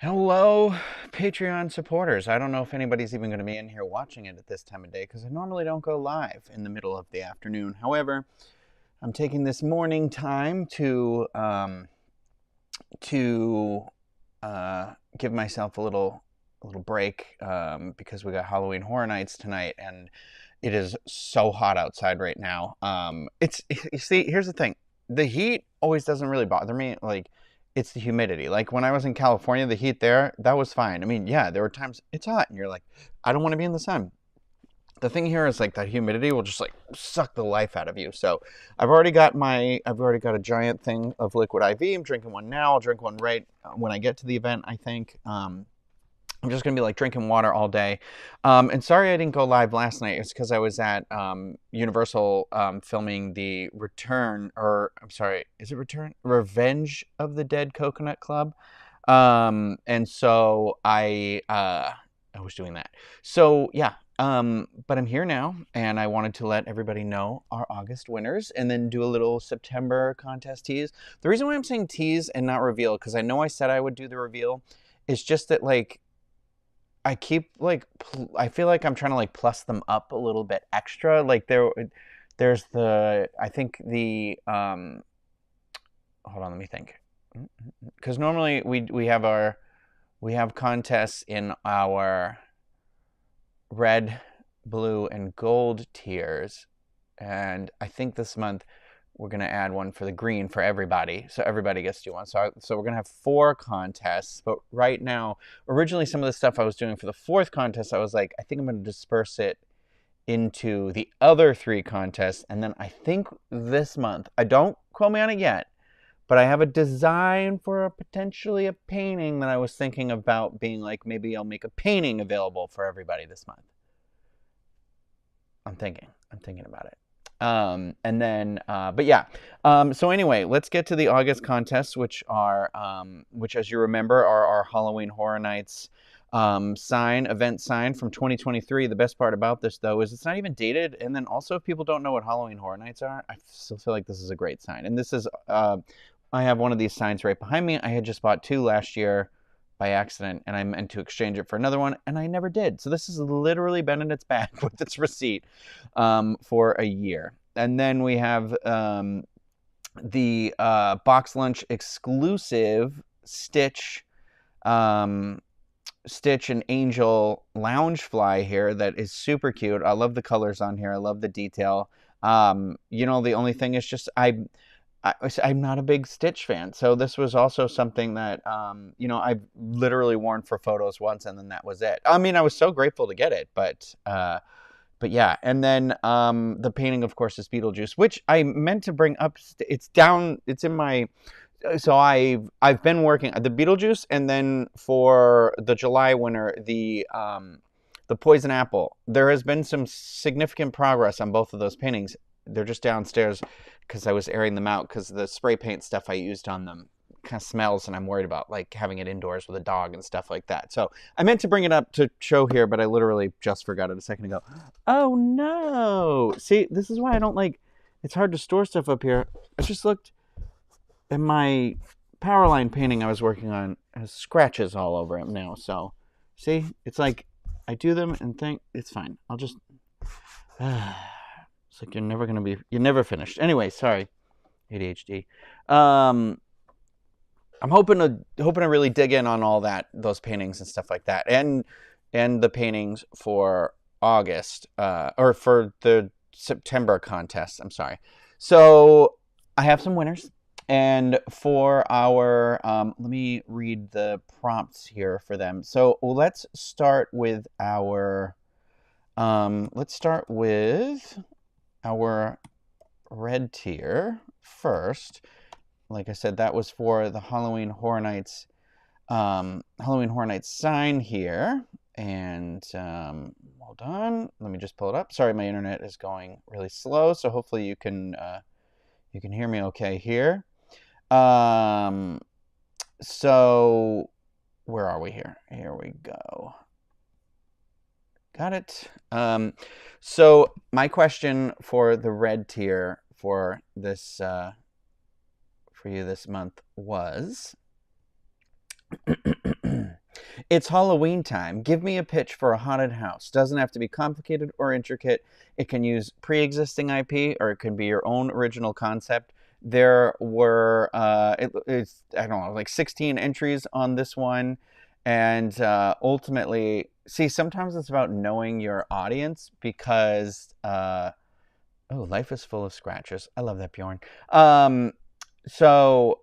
Hello, Patreon supporters. I don't know if anybody's even going to be in here watching it at this time of day because I normally don't go live in the middle of the afternoon. However, I'm taking this morning time to give myself a little break because we got Halloween Horror Nights tonight, and it is so hot outside right now. It's you see, here's the thing: the heat always doesn't really bother me. Like, it's the humidity. Like when I was in California, the heat there, that was fine. I mean, yeah, there were times it's hot, and you're like, I don't want to be in the sun. The thing here is like that humidity will just like suck the life out of you. So I've already got a giant thing of liquid IV. I'm drinking one now. I'll drink one right when I get to the event, I think. I'm just going to be like drinking water all day. And sorry I didn't go live last night. It's because I was at Universal filming the return, or I'm sorry, is it return? Revenge of the Dead Coconut Club. And so I was doing that. So yeah, but I'm here now, and I wanted to let everybody know our August winners, and then do a little September contest tease. The reason why I'm saying tease and not reveal, because I know I said I would do the reveal, is just that like I keep like I feel like I'm trying to like plus them up a little bit extra. Like there's the I think the hold on, let me think. Because normally we have contests in our red, blue, and gold tiers, and I think this month we're going to add one for the green for everybody, so everybody gets to do one. So we're going to have 4 contests, but right now, originally some of the stuff I was doing for the 4th contest, I was like, I think I'm going to disperse it into the other 3 contests, and then I think this month, I don't quote me on it yet, but I have a design for potentially a painting that I was thinking about being like, maybe I'll make a painting available for everybody this month. I'm thinking about it. And then, but yeah. So anyway, let's get to the August contests, which as you remember, are our Halloween Horror Nights event sign from 2023. The best part about this, though, is it's not even dated. And then also, if people don't know what Halloween Horror Nights are, I still feel like this is a great sign. And this is, I have one of these signs right behind me. I had just bought 2 last year by accident, and I meant to exchange it for another one, and I never did. So this has literally been in its bag with its receipt for a year. And then we have the box lunch exclusive Stitch and Angel Loungefly here that is super cute. I love the colors on here. I love the detail. The only thing is just I'm not a big Stitch fan, so this was also something that I've literally worn for photos once, and then that was it. I mean, I was so grateful to get it, but yeah. And then the painting, of course, is Beetlejuice, which I meant to bring up. It's down. It's in my. So I've been working the Beetlejuice, and then for the July winner, the Poison Apple. There has been some significant progress on both of those paintings. They're just downstairs because I was airing them out because the spray paint stuff I used on them kind of smells, and I'm worried about like having it indoors with a dog and stuff like that. So I meant to bring it up to show here, but I literally just forgot it a second ago. Oh no! See, this is why I don't like. It's hard to store stuff up here. I just looked at my power line painting I was working on. It has scratches all over it now. So see, it's like I do them and think it's fine. I'll just. It's like you're never finished. Anyway, sorry, ADHD. I'm hoping to really dig in on all those paintings and stuff like that, and the paintings for August, or for the September contest. I'm sorry. So I have some winners, and for our, let me read the prompts here for them. So let's start with our red tier first. Like I said, that was for the Halloween Horror Nights sign here. And hold on, let me just pull it up. Sorry, my internet is going really slow, so hopefully you can hear me okay here. So where are we here? Here we go. Got it. So my question for the red tier for this for you this month was It's Halloween time. Give me a pitch for a haunted house. Doesn't have to be complicated or intricate. It can use pre-existing IP, or it can be your own original concept. There were, it's, I don't know, like 16 entries on this one. And ultimately, see, sometimes it's about knowing your audience because, oh, life is full of scratches. I love that, Bjorn. So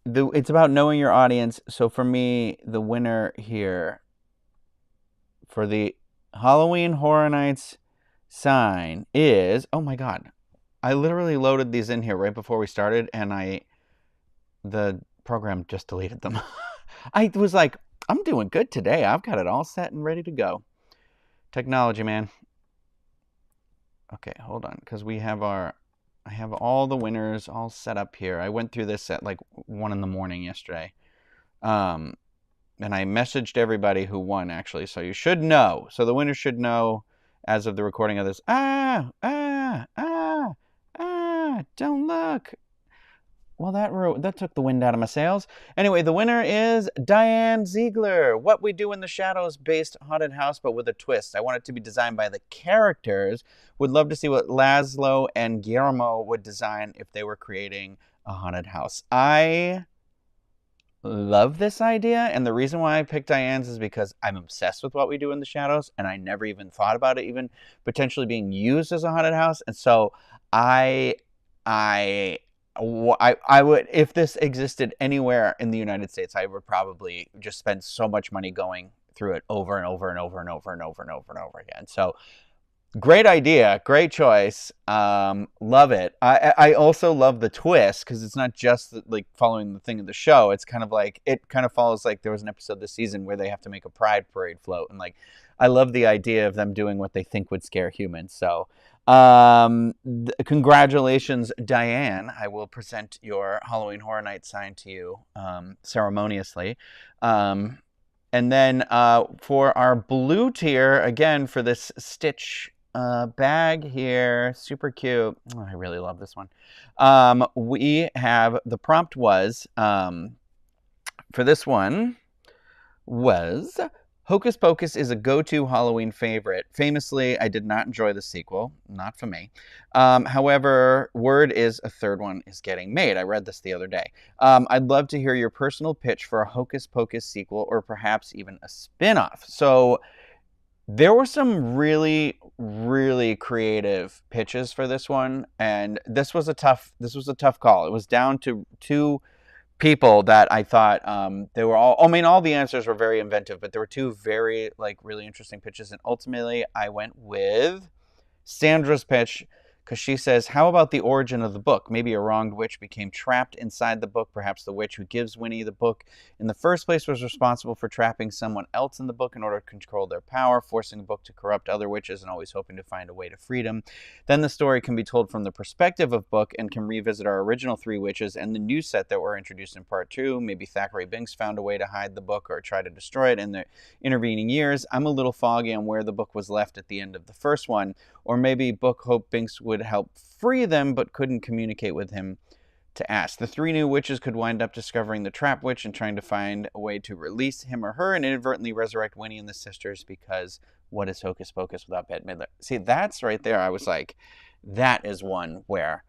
it's about knowing your audience. So for me, the winner here for the Halloween Horror Nights sign is, oh my God, I literally loaded these in here right before we started, and the program just deleted them. I was like, I'm doing good today. I've got it all set and ready to go. Technology, man. Okay, hold on, because I have all the winners all set up here. I went through this at like 1 a.m. yesterday. And I messaged everybody who won, actually, so you should know. So the winners should know as of the recording of this. Don't look. Well, that took the wind out of my sails. Anyway, the winner is Diane Ziegler. What We Do in the Shadows based haunted house, but with a twist. I want it to be designed by the characters. Would love to see what Laszlo and Guillermo would design if they were creating a haunted house. I love this idea, and the reason why I picked Diane's is because I'm obsessed with What We Do in the Shadows, and I never even thought about it even potentially being used as a haunted house. And so I would, if this existed anywhere in the United States, I would probably just spend so much money going through it over and over and over and over and over and over and over again. So great idea, great choice. Love it. I also love the twist, because it's not just like following the thing of the show. It's kind of like, it kind of follows, like there was an episode this season where they have to make a pride parade float, and like I love the idea of them doing what they think would scare humans. So congratulations, Diane. I will present your Halloween Horror Night sign to you ceremoniously. And then for our blue tier, again, for this Stitch bag here, super cute. Oh, I really love this one. We have, the prompt was, for this one, was Hocus Pocus is a go-to Halloween favorite. Famously, I did not enjoy the sequel. Not for me. However, word is a third one is getting made. I read this the other day. I'd love to hear your personal pitch for a Hocus Pocus sequel, or perhaps even a spin-off. So there were some really, really creative pitches for this one, and this was a tough call. It was down to two people that I thought they were all, I mean, all the answers were very inventive, but there were two very, like, really interesting pitches, and ultimately I went with Sandra's pitch, because she says, how about the origin of the book? Maybe a wronged witch became trapped inside the book. Perhaps the witch who gives Winnie the book in the first place was responsible for trapping someone else in the book in order to control their power, forcing the book to corrupt other witches and always hoping to find a way to freedom. Then the story can be told from the perspective of Book and can revisit our original three witches and the new set that were introduced in part 2. Maybe Thackeray Binks found a way to hide the book or try to destroy it in the intervening years. I'm a little foggy on where the book was left at the end of the first one. Or maybe Book hoped Binks would help free them, but couldn't communicate with him to ask. The three new witches could wind up discovering the trap witch and trying to find a way to release him or her and inadvertently resurrect Winnie and the sisters, because what is Hocus Pocus without Bette Midler? See, that's right there. I was like, that is one where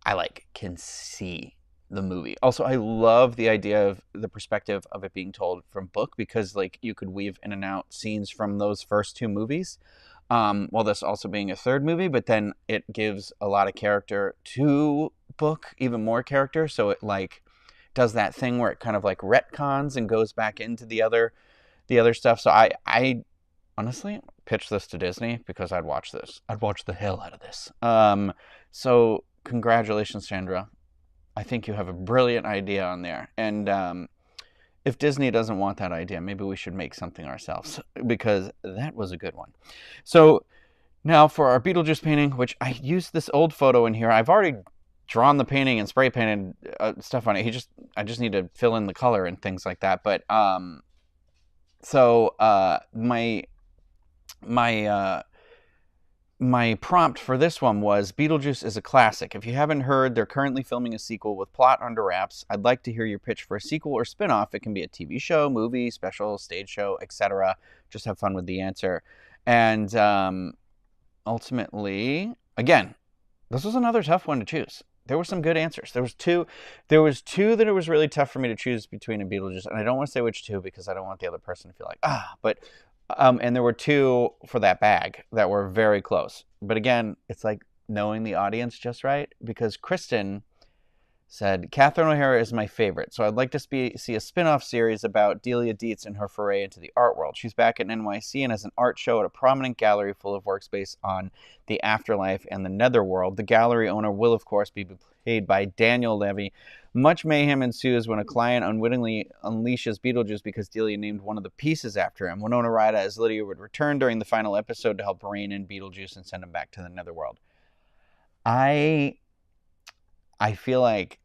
I like can see the movie. Also, I love the idea of the perspective of it being told from Book, because like you could weave in and out scenes from those first two movies. While this also being a third movie, but then it gives a lot of character to Book, even more character. So it like does that thing where it kind of like retcons and goes back into the other stuff. So I honestly pitched this to Disney because I'd watch this. I'd watch the hell out of this. So congratulations, Sandra. I think you have a brilliant idea on there. And if Disney doesn't want that idea, maybe we should make something ourselves, because that was a good one. So now for our Beetlejuice painting, which I used this old photo in here. I've already drawn the painting and spray painted stuff on it. I just need to fill in the color and things like that. But my my prompt for this one was Beetlejuice is a classic. If you haven't heard, they're currently filming a sequel with plot under wraps. I'd like to hear your pitch for a sequel or spin-off. It can be a TV show, movie, special, stage show, etc. Just have fun with the answer. And ultimately, again, this was another tough one to choose. There were some good answers. There was two that it was really tough for me to choose between and Beetlejuice, and I don't want to say which two because I don't want the other person to feel like, but and there were two for that bag that were very close. But again, it's like knowing the audience just right, because Kristen said, Catherine O'Hara is my favorite, so I'd like to see a spin-off series about Delia Dietz and her foray into the art world. She's back in NYC and has an art show at a prominent gallery full of workspace on the afterlife and the netherworld. The gallery owner will, of course, be played by Daniel Levy. Much mayhem ensues when a client unwittingly unleashes Beetlejuice because Delia named one of the pieces after him. Winona Ryder as Lydia would return during the final episode to help rein in Beetlejuice and send him back to the netherworld. I feel like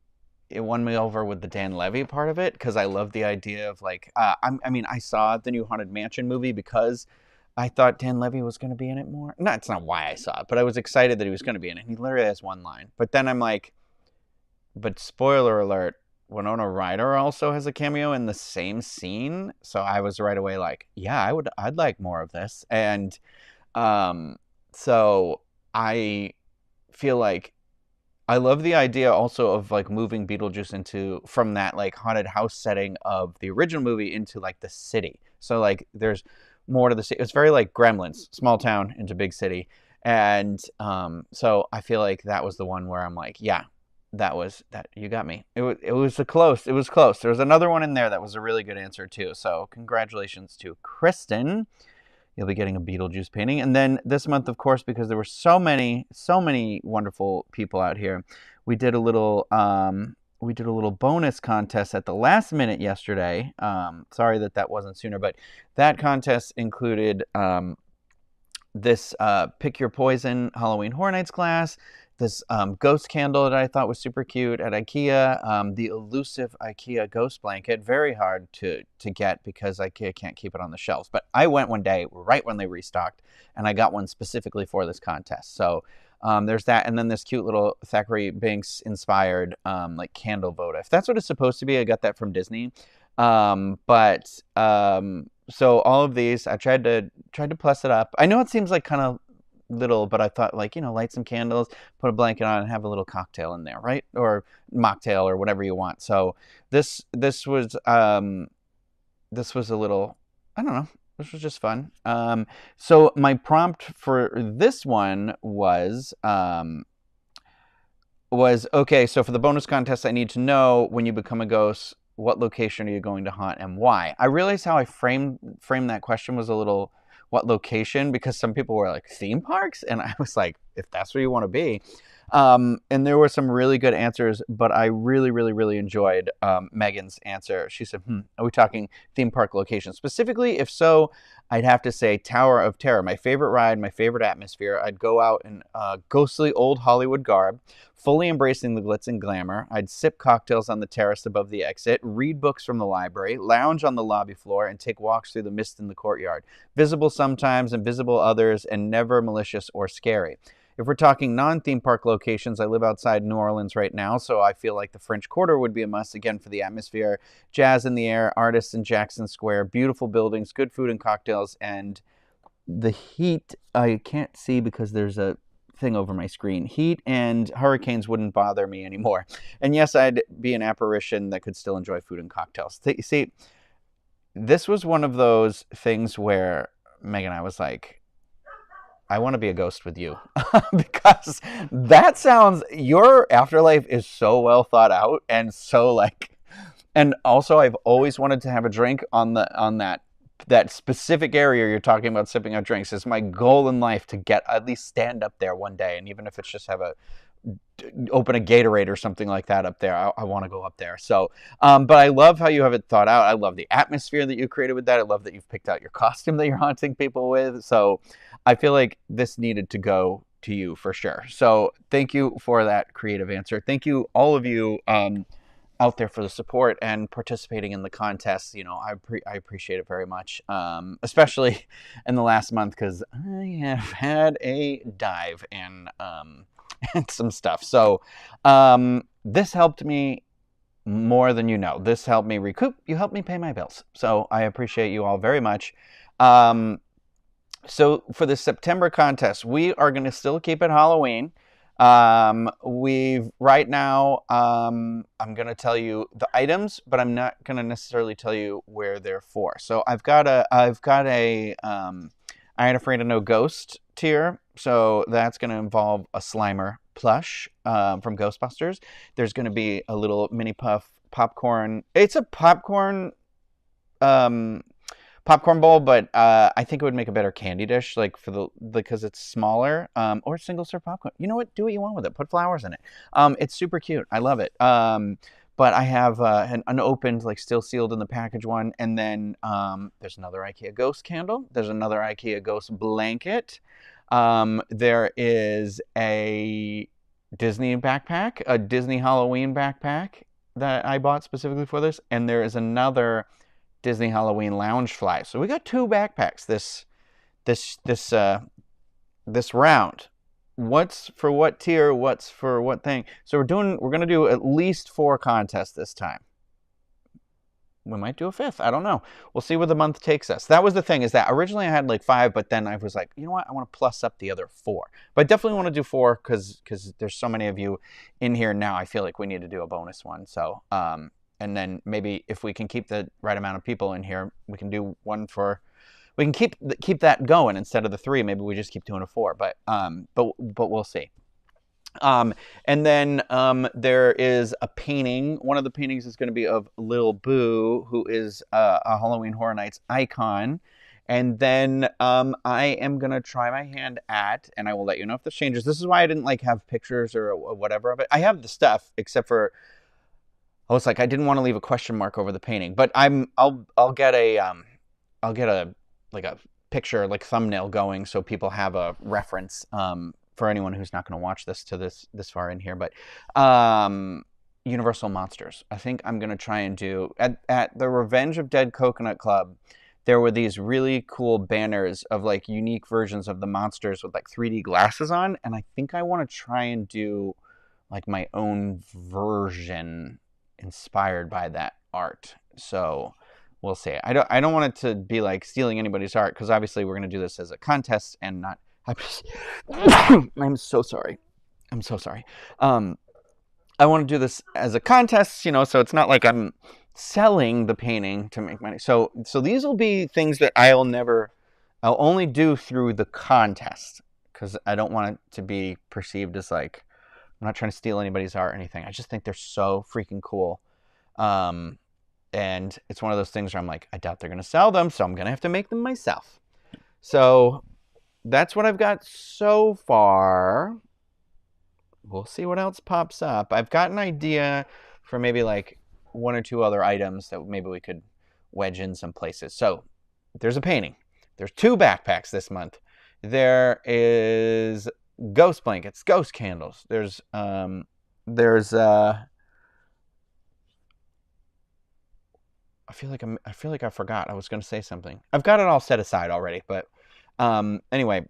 it won me over with the Dan Levy part of it, because I love the idea of like, I saw the new Haunted Mansion movie because I thought Dan Levy was going to be in it more. No, it's not why I saw it, but I was excited that he was going to be in it. He literally has one line. But then I'm like, but spoiler alert, Winona Ryder also has a cameo in the same scene. So I was right away like, yeah, I'd like more of this. And so I feel like I love the idea also of like moving Beetlejuice from that like haunted house setting of the original movie into like the city. So like there's more to the city. It's very like Gremlins, small town into big city. And so I feel like that was the one where I'm like, yeah, that you got me. It was close. There was another one in there that was a really good answer too. So congratulations to Kristen. You'll be getting a Beetlejuice painting. And then this month, of course, because there were so many wonderful people out here, we did a little bonus contest at the last minute yesterday. Sorry that wasn't sooner, but that contest included this Pick Your Poison Halloween Horror Nights glass, this ghost candle that I thought was super cute at IKEA, the elusive IKEA ghost blanket, very hard to get because IKEA can't keep it on the shelves. But I went one day right when they restocked, and I got one specifically for this contest. So there's that, and then this cute little Thackeray Binks inspired like candle votive. That's what it's supposed to be. I got that from Disney. So all of these, I tried to plus it up. I know it seems like kind of little, but I thought like, light some candles, put a blanket on, and have a little cocktail in there, right? Or mocktail or whatever you want. So this was a little, I don't know. This was just fun. So my prompt for this one was okay. So for the bonus contest, I need to know, when you become a ghost, what location are you going to haunt and why? I realized how I framed that question was a little, what location? Because some people were like, theme parks? And I was like, if that's where you want to be. And there were some really good answers, but I really, really, really enjoyed Megan's answer. She said, are we talking theme park location? Specifically, if so, I'd have to say Tower of Terror. My favorite ride, my favorite atmosphere. I'd go out in ghostly old Hollywood garb, fully embracing the glitz and glamour. I'd sip cocktails on the terrace above the exit, read books from the library, lounge on the lobby floor, and take walks through the mist in the courtyard. Visible sometimes, invisible others, and never malicious or scary. If we're talking non-theme park locations, I live outside New Orleans right now, so I feel like the French Quarter would be a must, again, for the atmosphere. Jazz in the air, artists in Jackson Square, beautiful buildings, good food and cocktails, and the heat I can't see because there's a thing over my screen. Heat and hurricanes wouldn't bother me anymore. And yes, I'd be an apparition that could still enjoy food and cocktails. See, this was one of those things where, Megan, I was like, I want to be a ghost with you. Because that sounds, your afterlife is so well thought out, and so like, and also I've always wanted to have a drink on that specific area you're talking about, sipping on drinks. Is my goal in life to at least stand up there one day, and even if it's just open a Gatorade or something like that up there, I want to go up there. So, but I love how you have it thought out. I love the atmosphere that you created with that. I love that you've picked out your costume that you're haunting people with. So I feel like this needed to go to you for sure. So thank you for that creative answer. Thank you, all of you. out there for the support and participating in the contests. I appreciate it very much, especially in the last month, because I have had a dive in and some stuff. So this helped me more than you know. This helped me recoup. You helped me pay my bills. So I appreciate you all very much. So for the September contest, we are going to still keep it Halloween. Right now, I'm going to tell you the items, but I'm not going to necessarily tell you where they're for. So I've got a I Ain't Afraid of No Ghost tier. So that's going to involve a Slimer plush, from Ghostbusters. There's going to be a little mini puff popcorn. It's a popcorn bowl, but I think it would make a better candy dish, like because it's smaller, or single serve popcorn. You know what? Do what you want with it. Put flowers in it. It's super cute. I love it. But I have an unopened, like still sealed in the package one, and then there's another IKEA ghost candle. There's another IKEA ghost blanket. There is a Disney backpack, a Disney Halloween backpack that I bought specifically for this, and there is another Disney Halloween lounge fly. So we got 2 backpacks this round. What's for what tier? What's for what thing? So we're going to do at least 4 contests this time. We might do a 5th. I don't know. We'll see where the month takes us. That was the thing, is that originally I had like 5, but then I was like, you know what? I want to plus up the other 4. But I definitely want to do 4 because there's so many of you in here now. I feel like we need to do a bonus one. So, and then maybe if we can keep the right amount of people in here, we can do one for. We can keep that going instead of the 3. Maybe we just keep doing a 4. But we'll see. And then there is a painting. One of the paintings is going to be of Lil Boo, who is a Halloween Horror Nights icon. And then I am going to try my hand at, and I will let you know if this changes. This is why I didn't like have pictures or whatever of it. I have the stuff, except for I was like, I didn't want to leave a question mark over the painting. But I'll get a like a picture, like thumbnail going, so people have a reference for anyone who's not going to watch this far in here. But Universal Monsters, I think I'm going to try and do at the Revenge of Dead Coconut Club. There were these really cool banners of like unique versions of the monsters with like 3D glasses on, and I think I want to try and do like my own version inspired by that art. So we'll see. I don't want it to be like stealing anybody's art, because obviously we're going to do this as a contest and not. I'm so sorry. I'm so sorry. I want to do this as a contest, so it's not like I'm selling the painting to make money. So these will be things that I'll only do through the contest, because I don't want it to be perceived as like I'm not trying to steal anybody's art or anything. I just think they're so freaking cool. And it's one of those things where I'm like, I doubt they're going to sell them, so I'm going to have to make them myself. So that's what I've got so far. We'll see what else pops up. I've got an idea for maybe like 1 or 2 other items that maybe we could wedge in some places. So there's a painting. There's 2 backpacks this month. There is ghost blankets, ghost candles. There's I feel like I forgot. I was going to say something. I've got it all set aside already, but anyway.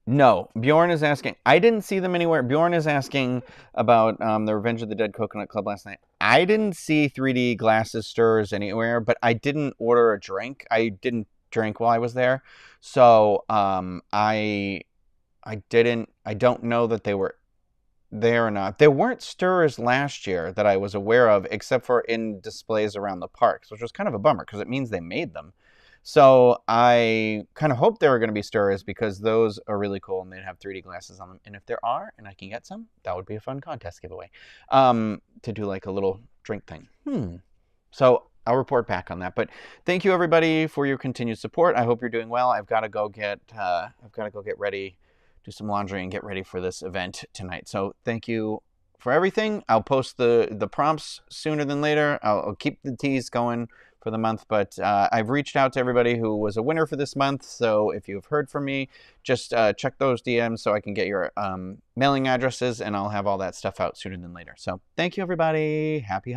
No, Bjorn is asking. I didn't see them anywhere. Bjorn is asking about the Revenge of the Dead Coconut Club last night. I didn't see 3D glasses stirrers anywhere, but I didn't order a drink. I didn't drink while I was there, so I don't know that they were there or not. There weren't stirrers last year that I was aware of, except for in displays around the parks, which was kind of a bummer because it means they made them. So I kind of hoped there were going to be stirrers, because those are really cool and they'd have 3D glasses on them. And if there are, and I can get some, that would be a fun contest giveaway to do like a little drink thing. So I'll report back on that. But thank you everybody for your continued support. I hope you're doing well. I've got to go get ready, do some laundry, and get ready for this event tonight. So thank you for everything. I'll post the prompts sooner than later. I'll keep the tease going for the month, but I've reached out to everybody who was a winner for this month. So if you have heard from me, just check those DMs so I can get your mailing addresses, and I'll have all that stuff out sooner than later. So thank you, everybody. Happy